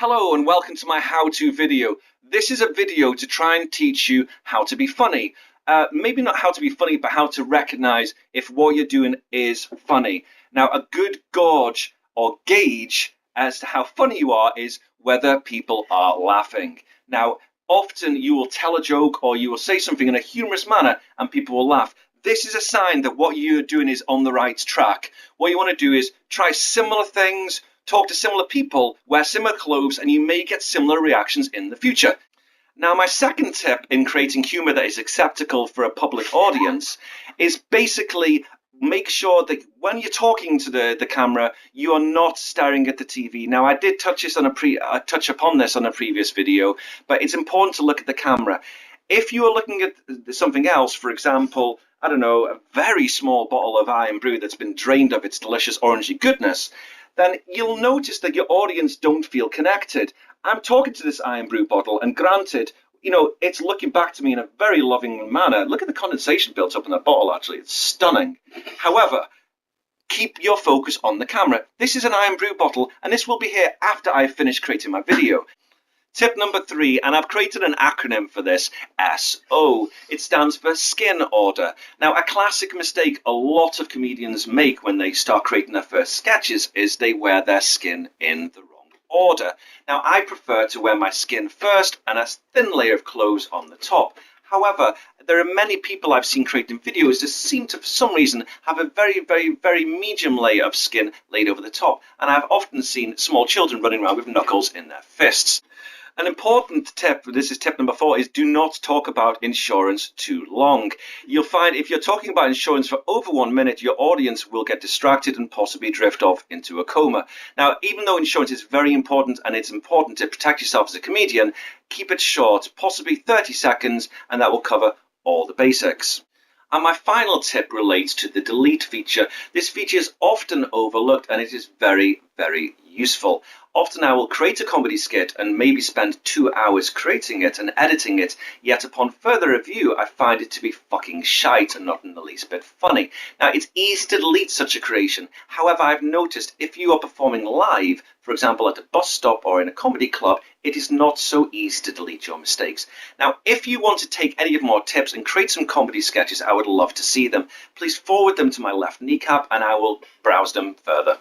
Hello and welcome to my how-to video. This is a video to try and teach you how to be funny. Maybe not how to be funny, but how to recognize if what you're doing is funny. Now, a good gauge or gauge as to how funny you are is whether people are laughing. Now, often you will tell a joke or you will say something in a humorous manner and people will laugh. This is a sign that what you're doing is on the right track. What you want to do is try similar things, talk to similar people, wear similar clothes, and you may get similar reactions in the future. Now, my second tip in creating humor that is acceptable for a public audience is basically make sure that when you're talking to the camera, you are not staring at the TV. Now, I did touch upon this on a previous video, but it's important to look at the camera. If you are looking at something else, for example, I don't know, a very small bottle of Irn-Bru that's been drained of its delicious orangey goodness, then you'll notice that your audience don't feel connected. I'm talking to this Irn-Bru bottle, and granted, it's looking back to me in a very loving manner. Look at the condensation built up in that bottle, actually. It's stunning. However, keep your focus on the camera. This is an Irn-Bru bottle, and this will be here after I've finished creating my video. Tip number 3, and I've created an acronym for this, SO. It stands for skin order. Now, a classic mistake a lot of comedians make when they start creating their first sketches is they wear their skin in the wrong order. Now, I prefer to wear my skin first and a thin layer of clothes on the top. However, there are many people I've seen creating videos that seem to, for some reason, have a very, very, very medium layer of skin laid over the top. And I've often seen small children running around with knuckles in their fists. An important tip, this is tip number 4, is do not talk about insurance too long. You'll find if you're talking about insurance for over 1 minute, your audience will get distracted and possibly drift off into a coma. Now, even though insurance is very important and it's important to protect yourself as a comedian, keep it short, possibly 30 seconds, and that will cover all the basics. And my final tip relates to the delete feature. This feature is often overlooked and it is very, very useful. Often I will create a comedy skit and maybe spend 2 hours creating it and editing it, yet upon further review I find it to be fucking shite and not in the least bit funny. Now, it's easy to delete such a creation. However, I've noticed if you are performing live, for example at a bus stop or in a comedy club, it is not so easy to delete your mistakes. Now, if you want to take any of my tips and create some comedy sketches, I would love to see them. Please forward them to my left kneecap and I will browse them further.